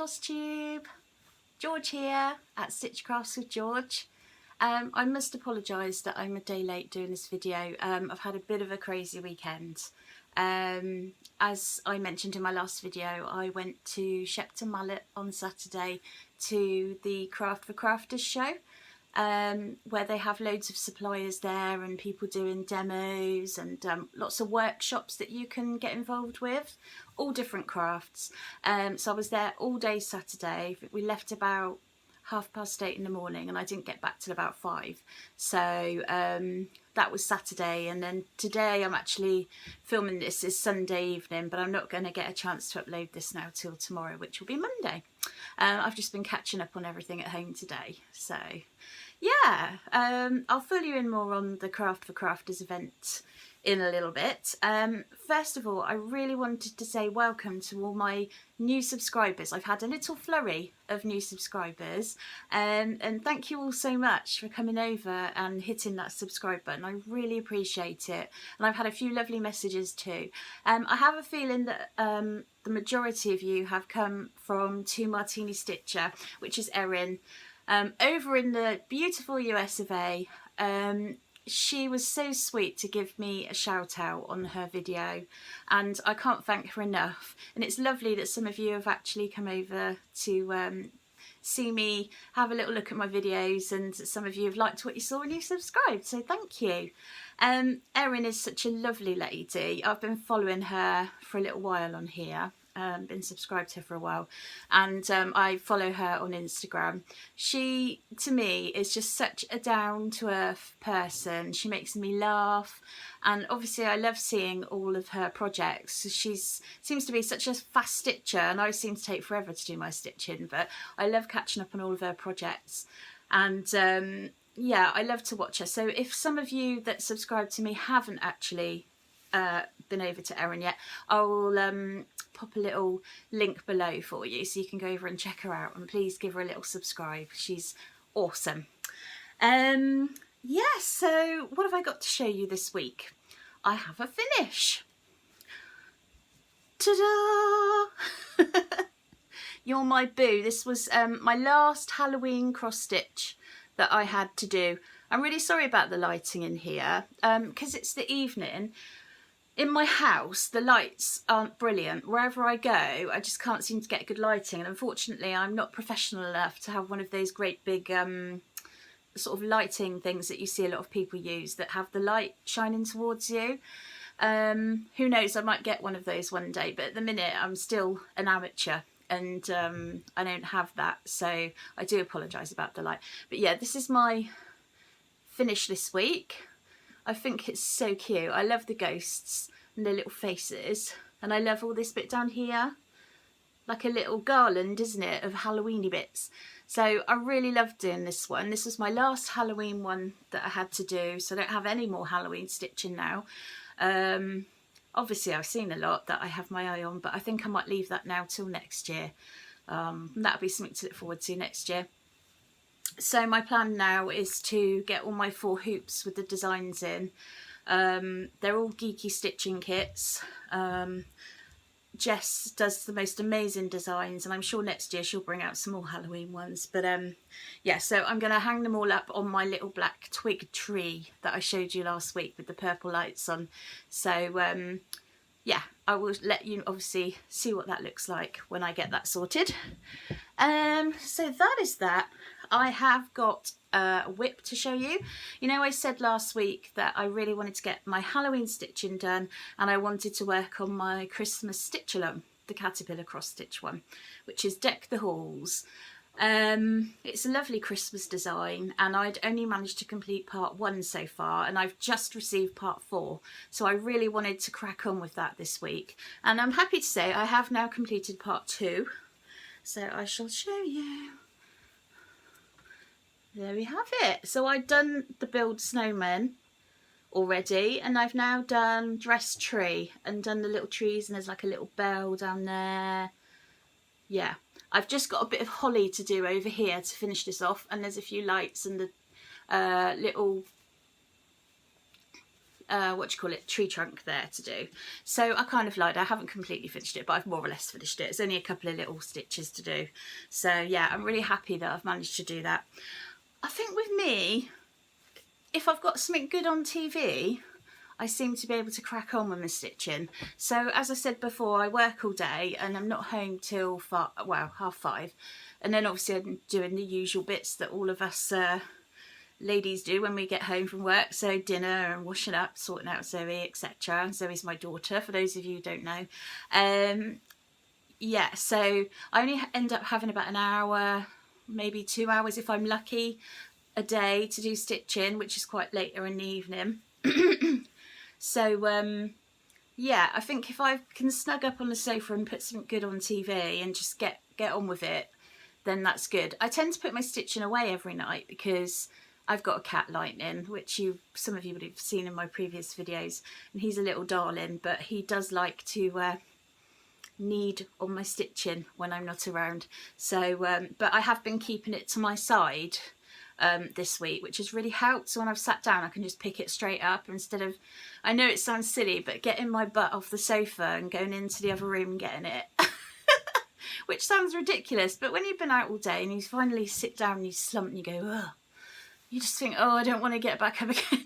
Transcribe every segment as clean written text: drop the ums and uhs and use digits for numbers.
Flosstube. George here at Stitch Crafts with George. I must apologise that I'm a day late doing this video. I've had a bit of a crazy weekend. As I mentioned in my last video, I went to Shepton Mallet on Saturday to the Craft for Crafters show, where they have loads of suppliers there and people doing demos and lots of workshops that you can get involved with, all different crafts. So I was there all day Saturday. We left about 8:30 in the morning and I didn't get back till about 5. So that was Saturday, and then today I'm actually filming this is Sunday evening, but I'm not going to get a chance to upload this now till tomorrow, which will be Monday. I've just been catching up on everything at home today. So yeah, I'll fill you in more on the Craft for Crafters event in a little bit. First of all, I really wanted to say welcome to all my new subscribers. I've had a little flurry of new subscribers, and thank you all so much for coming over and hitting that subscribe button. I really appreciate it, and I've had a few lovely messages too. I have a feeling that the majority of you have come from Two Martini Stitcher, which is Erin, over in the beautiful US of A. She was so sweet to give me a shout out on her video, and I can't thank her enough. And it's lovely that some of you have actually come over to see me have a little look at my videos, and some of you have liked what you saw and you subscribed, so thank you. Erin is such a lovely lady. I've been following her for a little while on here. Been subscribed to her for a while, and I follow her on Instagram. She, to me, is just such a down-to-earth person. She makes me laugh, and obviously I love seeing all of her projects. She seems to be such a fast stitcher, and I seem to take forever to do my stitching, but I love catching up on all of her projects, and yeah, I love to watch her. So if some of you that subscribe to me haven't actually been over to Erin yet, I'll pop a little link below for you so you can go over and check her out, and please give her a little subscribe. She's awesome. Yeah, so what have I got to show you this week? I have a finish. Ta-da! You're my boo. This was my last Halloween cross stitch that I had to do. I'm really sorry about the lighting in here because it's the evening. In my house, the lights aren't brilliant. Wherever I go, I just can't seem to get good lighting. And unfortunately, I'm not professional enough to have one of those great big sort of lighting things that you see a lot of people use that have the light shining towards you. Who knows, I might get one of those one day. But at the minute, I'm still an amateur, and I don't have that. So I do apologise about the light. But yeah, this is my finish this week. I think it's so cute. I love the ghosts and their little faces, and I love all this bit down here, like a little garland, isn't it, of Halloweeny bits. So I really love doing this one. This was my last Halloween one that I had to do, so I don't have any more Halloween stitching now. Obviously I've seen a lot that I have my eye on, but I think I might leave that now till next year. That'll be something to look forward to next year. So my plan now is to get all my 4 hoops with the designs in. They're all geeky stitching kits. Jess does the most amazing designs, and I'm sure next year she'll bring out some more Halloween ones. But yeah, so I'm going to hang them all up on my little black twig tree that I showed you last week with the purple lights on. So yeah, I will let you obviously see what that looks like when I get that sorted. So that is that. I have got a whip to show you. You know, I said last week that I really wanted to get my Halloween stitching done, and I wanted to work on my Christmas stitch along, the caterpillar cross stitch one, which is Deck the Halls. It's a lovely Christmas design, and I'd only managed to complete part 1 so far, and I've just received part 4, so I really wanted to crack on with that this week. And I'm happy to say I have now completed part 2, so I shall show you. There we have it. So I'd done the build snowman already, and I've now done dress tree and done the little trees, and there's like a little bell down there. Yeah, I've just got a bit of holly to do over here to finish this off, and there's a few lights and the little tree trunk there to do. So I kind of lied, I haven't completely finished it, but I've more or less finished it. It's only a couple of little stitches to do. So yeah, I'm really happy that I've managed to do that. I think with me, if I've got something good on TV, I seem to be able to crack on with my stitching. So as I said before, I work all day and I'm not home till 5:30. And then obviously I'm doing the usual bits that all of us ladies do when we get home from work. So dinner and washing up, sorting out Zoe, etc. Zoe's my daughter, for those of you who don't know. Yeah, so I only end up having about an hour, maybe 2 hours if I'm lucky, a day to do stitching, which is quite later in the evening. So yeah, I think if I can snug up on the sofa and put something good on TV and just get on with it, then that's good. I tend to put my stitching away every night because I've got a cat, Lightning, which some of you would have seen in my previous videos, and he's a little darling, but he does like to knead on my stitching when I'm not around. So but I have been keeping it to my side this week, which has really helped. So when I've sat down, I can just pick it straight up instead of, I know it sounds silly, but getting my butt off the sofa and going into the other room and getting it. Which sounds ridiculous, but when you've been out all day and you finally sit down and you slump and you go, ugh, you just think, oh, I don't want to get back up again.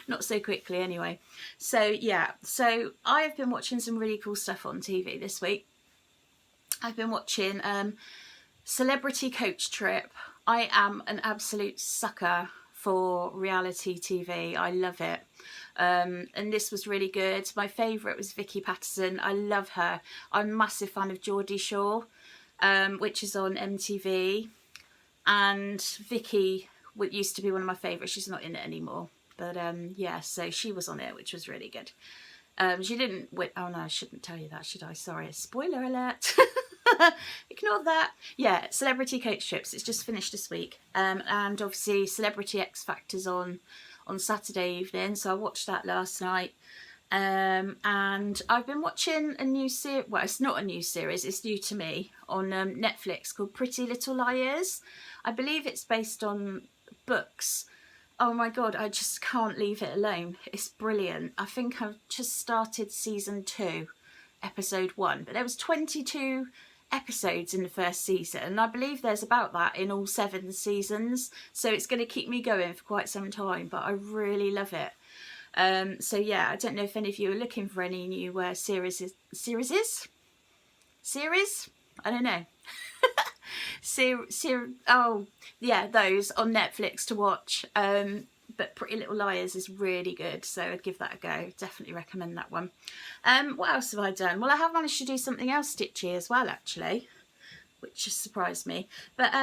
Not so quickly anyway. So yeah, so I have been watching some really cool stuff on TV this week. I've been watching Celebrity Coach Trip. I am an absolute sucker for reality TV. I love it. And this was really good. My favourite was Vicky Patterson. I love her. I'm a massive fan of Geordie Shore, which is on MTV. And Vicky used to be one of my favourites. She's not in it anymore. But yeah, so she was on it, which was really good. She didn't win. Oh no, I shouldn't tell you that, should I? Sorry, spoiler alert. Ignore that. Yeah, Celebrity Coach Trips. It's just finished this week. And obviously Celebrity X Factor's on Saturday evening, so I watched that last night. And I've been watching a new series. Well, it's not a new series, it's new to me, on Netflix, called Pretty Little Liars. I believe it's based on books. Oh my god, I just can't leave it alone. It's brilliant. I think I've just started season 2, episode 1, but there was 22 episodes in the first season, and I believe there's about that in all 7 seasons, so it's going to keep me going for quite some time, but I really love it. So yeah, I don't know if any of you are looking for any new series? I don't know. Oh yeah, those on Netflix to watch. But Pretty Little Liars is really good, so I'd give that a go. Definitely recommend that one. What else have I done? Well, I have managed to do something else stitchy as well, actually, which just surprised me. But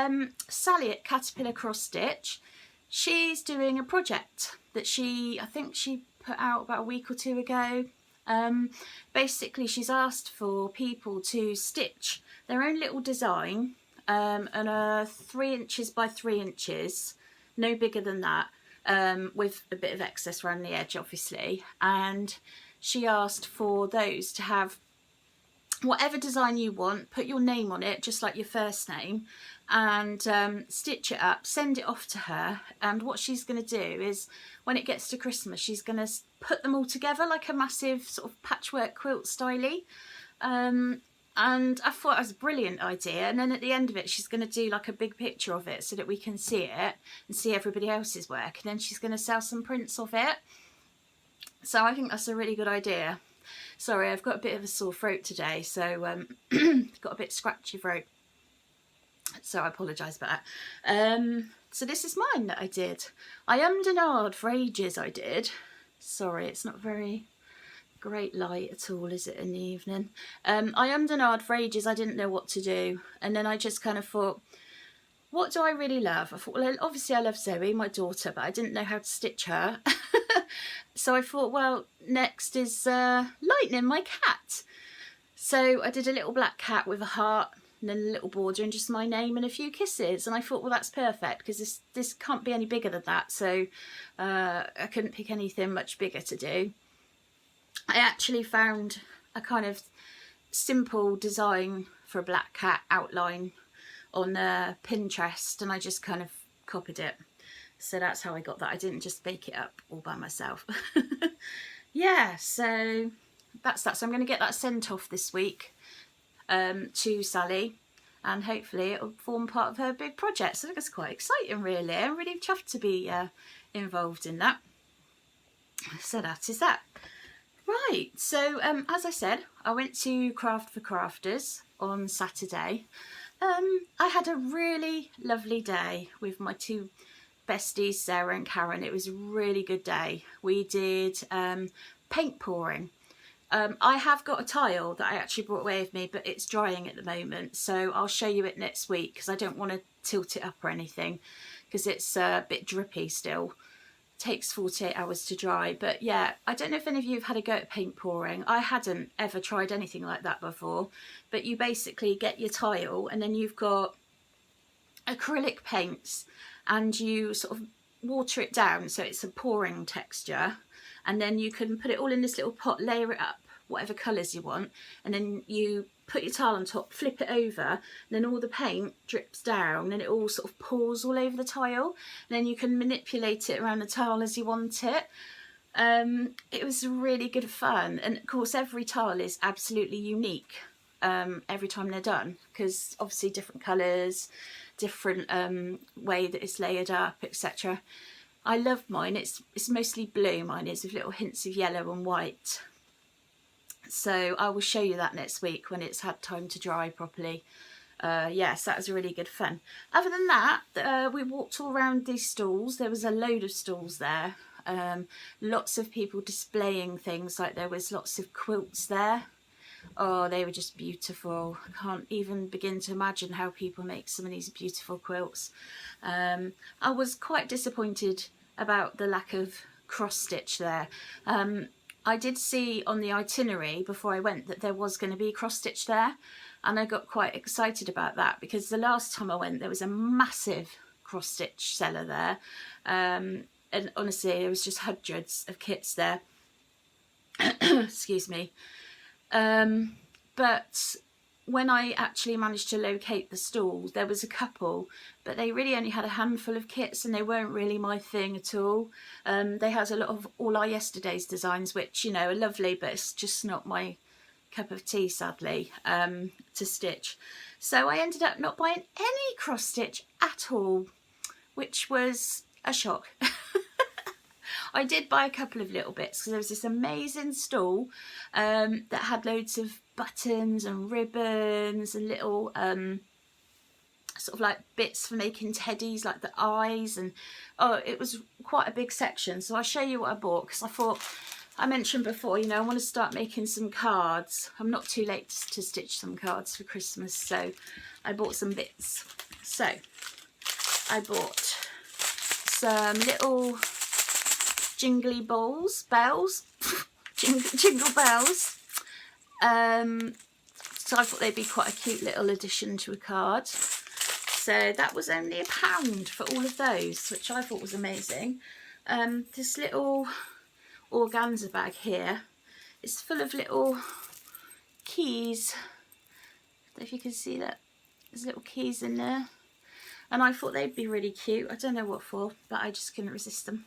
Sally at Caterpillar Cross Stitch, she's doing a project that I think she put out about a week or 2 ago. Basically, she's asked for people to stitch their own little design, and 3 inches by 3 inches, no bigger than that, with a bit of excess around the edge, obviously. And she asked for those to have whatever design you want, put your name on it, just like your first name, and stitch it up, send it off to her. And what she's going to do is, when it gets to Christmas, she's going to put them all together like a massive sort of patchwork quilt styly. And I thought it was a brilliant idea. And then at the end of it, she's going to do like a big picture of it so that we can see it and see everybody else's work. And then she's going to sell some prints of it. So I think that's a really good idea. Sorry, I've got a bit of a sore throat today, so got a bit scratchy throat. So I apologise about that. So this is mine that I did. I ummed and ahed for ages, I did. Sorry, it's not very great light at all, is it, in the evening? I ummed and ahed for ages. I didn't know what to do, and then I just kind of thought, what do I really love? I thought, well, obviously I love Zoe, my daughter, but I didn't know how to stitch her. So I thought, well, next is Lightning, my cat. So I did a little black cat with a heart and then a little border and just my name and a few kisses. And I thought, well, that's perfect, because this can't be any bigger than that. So I couldn't pick anything much bigger to do. I actually found a kind of simple design for a black cat outline on Pinterest, and I just kind of copied it. So that's how I got that. I didn't just bake it up all by myself. Yeah, so that's that. So I'm going to get that sent off this week to Sally, and hopefully it'll form part of her big project. So I think it's quite exciting, really. I'm really chuffed to be involved in that. So that is that. Right, so as I said, I went to Craft for Crafters on Saturday. I had a really lovely day with my two besties, Sarah and Karen. It was a really good day. We did paint pouring. I have got a tile that I actually brought away with me, but it's drying at the moment, so I'll show you it next week because I don't want to tilt it up or anything because it's a bit drippy still. Takes 48 hours to dry. But yeah, I don't know if any of you have had a go at paint pouring. I hadn't ever tried anything like that before, but you basically get your tile and then you've got acrylic paints and you sort of water it down so it's a pouring texture, and then you can put it all in this little pot, layer it up whatever colours you want, and then you put your tile on top, flip it over, and then all the paint drips down and it all sort of pours all over the tile, and then you can manipulate it around the tile as you want it. It was really good fun, and of course every tile is absolutely unique every time they're done, because obviously different colours, different way that it's layered up, etc. I love mine. It's mostly blue, mine is, with little hints of yellow and white. So I will show you that next week when it's had time to dry properly. Yes, that was really good fun. Other than that, we walked all around these stalls. There was a load of stalls there. Lots of people displaying things, like there was lots of quilts there. Oh, they were just beautiful. I can't even begin to imagine how people make some of these beautiful quilts. I was quite disappointed about the lack of cross stitch there. I did see on the itinerary before I went that there was going to be cross stitch there, and I got quite excited about that because the last time I went there was a massive cross stitch seller there, and honestly there was just hundreds of kits there. Excuse me. But when I actually managed to locate the stall, there was a couple, but they really only had a handful of kits and they weren't really my thing at all. They had a lot of All Our Yesterdays designs, which, you know, are lovely, but it's just not my cup of tea, sadly, to stitch. So I ended up not buying any cross stitch at all, which was a shock. I did buy a couple of little bits because there was this amazing stall that had loads of buttons and ribbons and little sort of like bits for making teddies, like the eyes, and oh, it was quite a big section. So I'll show you what I bought, because I thought, I mentioned before, you know, I want to start making some cards. I'm not too late to stitch some cards for Christmas, so I bought some bits. So I bought some little jingly bells, jingle bells. So I thought they'd be quite a cute little addition to a card. So that was only £1 for all of those, which I thought was amazing. This little organza bag here is full of little keys. I don't know if you can see that. There's little keys in there. And I thought they'd be really cute. I don't know what for, but I just couldn't resist them.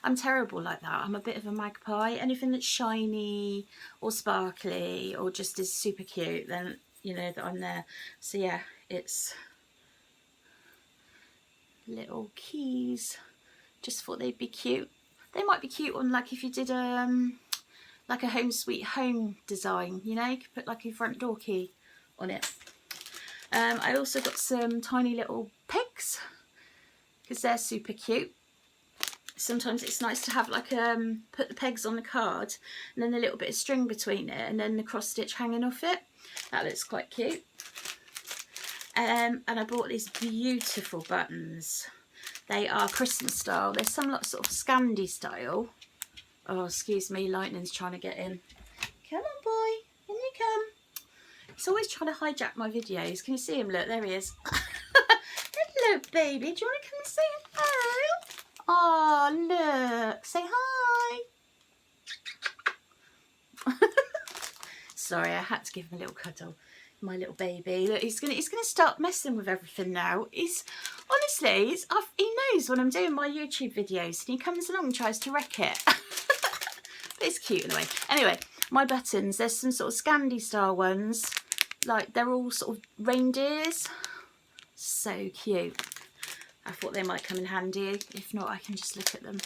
I'm terrible like that. I'm a bit of a magpie. Anything that's shiny or sparkly or just is super cute, then you know that I'm there. So yeah, it's little keys. Just thought they'd be cute. They might be cute on, like, if you did like a home sweet home design, you know, you could put like a front door key on it. I also got some tiny little pegs because they're super cute. Sometimes it's nice to have like put the pegs on the card and then a little bit of string between it and then the cross stitch hanging off it. That looks quite cute. And I bought these beautiful buttons. They are Christmas style. They're some like sort of Scandi style. Oh, excuse me, Lightning's trying to get in. Come on, boy, in you come. He's always trying to hijack my videos. Can you see him? Look, there he is. Hello, baby. Do you want to come and say hello? Oh, look. Say hi. Sorry, I had to give him a little cuddle. My little baby. Look, he's gonna start messing with everything now. He's honestly, he knows when I'm doing my YouTube videos, and he comes along and tries to wreck it. But it's cute in a way. Anyway, my buttons. There's some sort of Scandi style ones, like they're all sort of reindeers. So cute. I thought they might come in handy. If not, I can just look at them.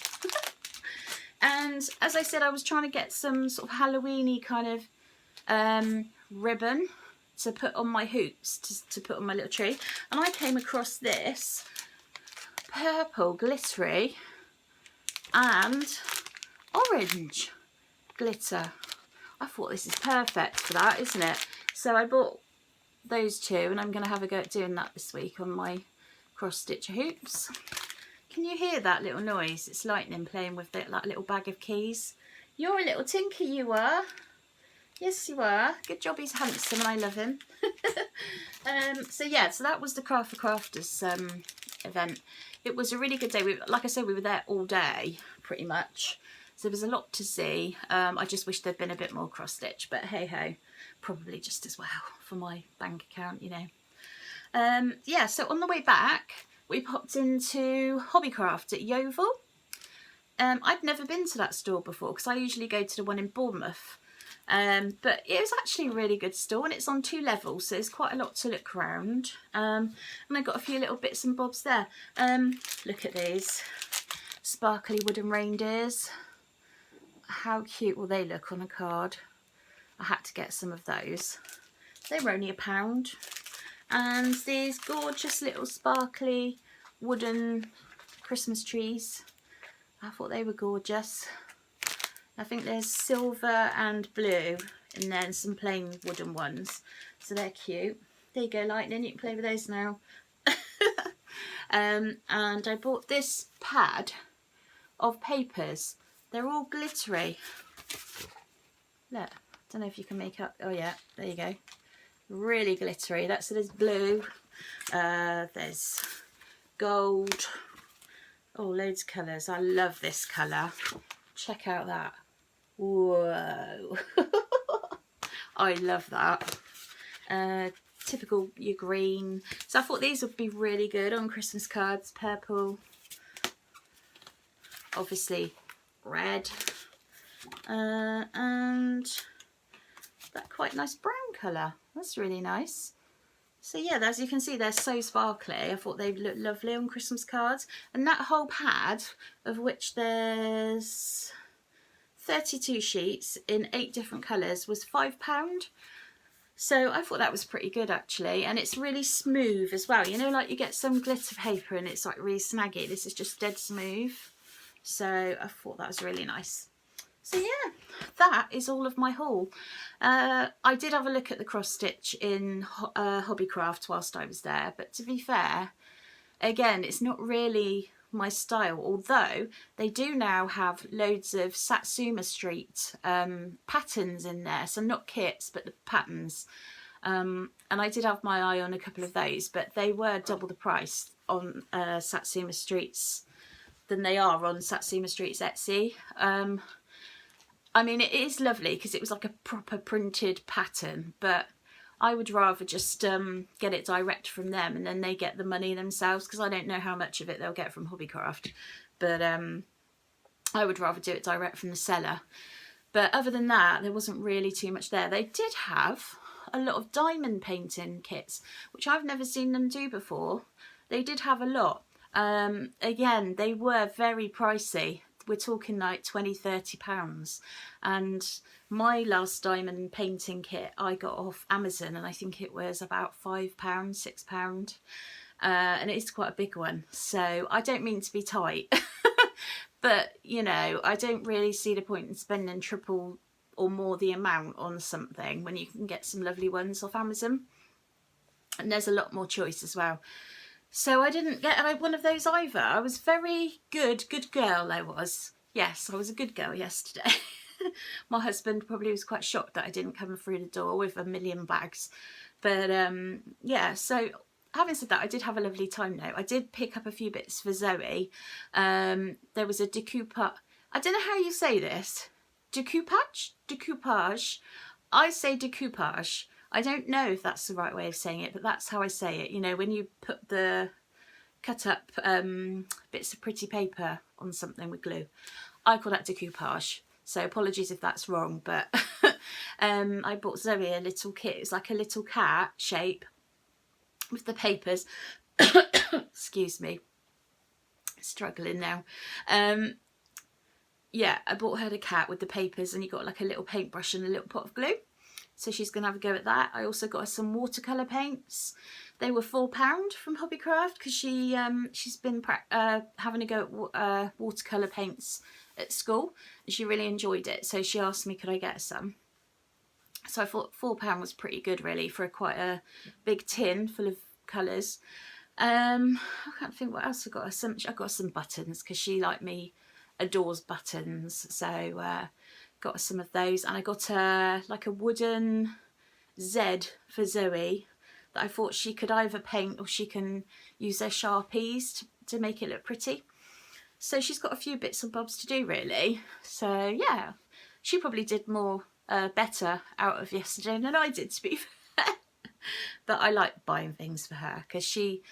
And as I said, I was trying to get some sort of Halloween-y kind of ribbon to put on my hoops, to put on my little tree. And I came across this purple glittery and orange glitter. I thought this is perfect for that, isn't it? So I bought those two, and I'm going to have a go at doing that this week on my cross stitch hoops. Can you hear that little noise? It's lightning playing with that little bag of keys. You're a little tinker, you are. Yes, you are. Good job, he's handsome and I love him. So yeah, so that was the Craft for Crafters event. It was a really good day. Like I said, we were there all day, pretty much. So there was a lot to see. I just wish there'd been a bit more cross stitch, but hey ho, probably just as well for my bank account, you know. Yeah, so on the way back, we popped into Hobbycraft at Yeovil. I'd never been to that store before because I usually go to the one in Bournemouth. But it was actually a really good store, and it's on 2 levels, so there's quite a lot to look around. And I got a few little bits and bobs there. Look at these sparkly wooden reindeers. How cute will they look on a card? I had to get some of those. They were only £1. And these gorgeous little sparkly wooden Christmas trees. I thought they were gorgeous. I think there's silver and blue, and then some plain wooden ones. So they're cute. There you go, Lightning. You can play with those now. And I bought this pad of papers. They're all glittery. Look, don't know if you can make up. Oh yeah, there you go. Really glittery. So there's blue. There's gold. Oh, loads of colours. I love this colour. Check out that. Whoa. I love that. Typical your green. So I thought these would be really good on Christmas cards. Purple. Obviously red. And that quite nice brown colour. That's really nice. So yeah, as you can see, they're so sparkly. I thought they'd look lovely on Christmas cards. And that whole pad, of which there's 32 sheets in 8 different colours, was £5. So I thought that was pretty good actually. And it's really smooth as well. You know, like you get some glitter paper and it's like really snaggy. This is just dead smooth. So I thought that was really nice. So yeah, that is all of my haul. I did have a look at the cross stitch in Hobbycraft whilst I was there, but to be fair, again, it's not really my style, although they do now have loads of Satsuma Street patterns in there, so not kits but the patterns, and I did have my eye on a couple of those, but they were double the price on Satsuma Street's than they are on Satsuma Street's Etsy. I mean, it is lovely because it was like a proper printed pattern, but I would rather just get it direct from them, and then they get the money themselves, because I don't know how much of it they'll get from Hobbycraft, but I would rather do it direct from the seller. But other than that, there wasn't really too much there. They did have a lot of diamond painting kits, which I've never seen them do before. They did have a lot. Again, they were very pricey. We're talking like £20–30, and my last diamond painting kit I got off Amazon, and I think it was about £5–6, and it's quite a big one. So I don't mean to be tight, but you know, I don't really see the point in spending triple or more the amount on something when you can get some lovely ones off Amazon, and there's a lot more choice as well. So I didn't get one of those either. I was very good girl I was. Yes, I was a good girl yesterday. My husband probably was quite shocked that I didn't come through the door with a million bags. But yeah, so having said that, I did have a lovely time though. I did pick up a few bits for Zoe. There was a decoupage. I don't know how you say this. Decoupage? Decoupage. I say decoupage. I don't know if that's the right way of saying it, but that's how I say it. You know, when you put the cut up bits of pretty paper on something with glue. I call that decoupage. So apologies if that's wrong, but I bought Zoe a little kit. It's like a little cat shape with the papers. Excuse me. Struggling now. Yeah, I bought her the cat with the papers, and you got like a little paintbrush and a little pot of glue. So she's going to have a go at that. I also got her some watercolour paints. They were £4 from Hobbycraft because she's been having a go at watercolour paints at school, and she really enjoyed it. So she asked me could I get her some. So I thought £4 was pretty good really for quite a big tin full of colours. I can't think what else I got her. I got her some buttons because she, like me, adores buttons. So got her some of those, and I got her like a wooden Z for Zoe that I thought she could either paint or she can use their Sharpies to make it look pretty. So she's got a few bits and bobs to do really. So yeah, she probably did more better out of yesterday than I did, to be fair. But I like buying things for her because she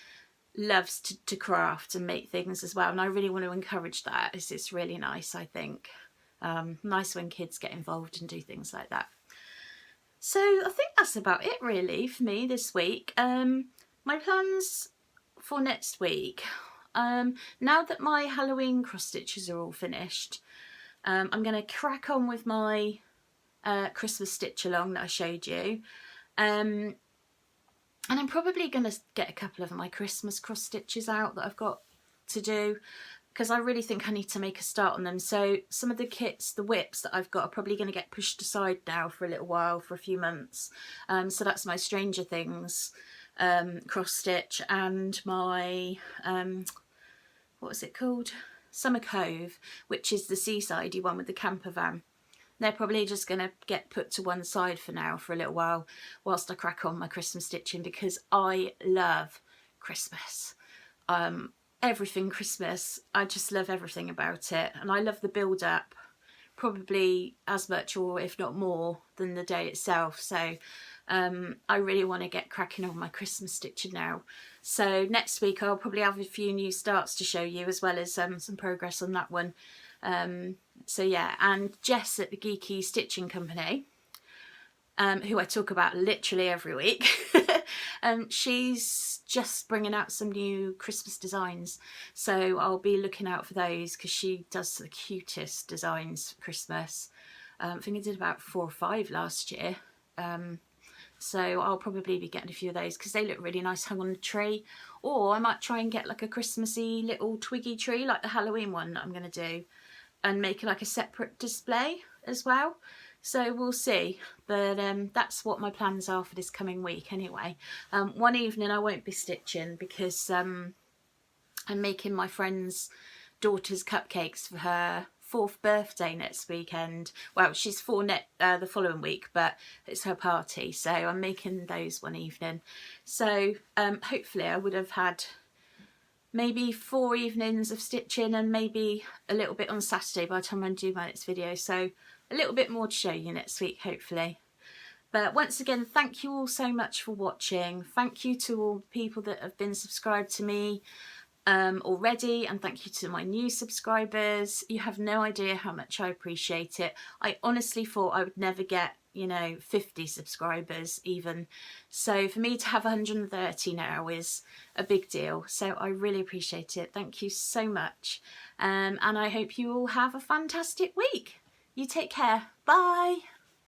loves to craft and make things as well, and I really want to encourage that. It's really nice, I think. Nice when kids get involved and do things like that. So I think that's about it really for me this week. My plans for next week. Now that my Halloween cross stitches are all finished, I'm going to crack on with my Christmas stitch along that I showed you. And I'm probably going to get a couple of my Christmas cross stitches out that I've got to do, because I really think I need to make a start on them. So some of the kits, the whips that I've got, are probably going to get pushed aside now for a little while, for a few months. So that's my Stranger Things cross stitch and my, what was it called? Summer Cove, which is the seasidey one with the camper van. They're probably just going to get put to one side for now for a little while whilst I crack on my Christmas stitching, because I love Christmas. Everything Christmas, I just love everything about it, and I love the build up probably as much or if not more than the day itself. So I really want to get cracking on my Christmas stitching now. So next week I'll probably have a few new starts to show you, as well as some progress on that one. So yeah, and Jess at the Geeky Stitching Company, who I talk about literally every week, she's just bringing out some new Christmas designs, so I'll be looking out for those because she does the cutest designs for Christmas. I think I did about 4 or 5 last year, so I'll probably be getting a few of those because they look really nice hung on the tree. Or I might try and get like a Christmassy little twiggy tree like the Halloween one that I'm going to do, and make like a separate display as well. So we'll see, but that's what my plans are for this coming week anyway. One evening I won't be stitching because I'm making my friend's daughter's cupcakes for her 4th birthday next weekend. Well, she's 4 the following week, but it's her party, so I'm making those one evening. So hopefully I would have had maybe 4 evenings of stitching and maybe a little bit on Saturday by the time I do my next video. So a little bit more to show you next week, hopefully. But once again, thank you all so much for watching. Thank you to all the people that have been subscribed to me already, and thank you to my new subscribers. You have no idea how much I appreciate it. I honestly thought I would never get, you know, 50 subscribers even. So for me to have 130 now is a big deal. So I really appreciate it. Thank you so much. And I hope you all have a fantastic week. You take care. Bye.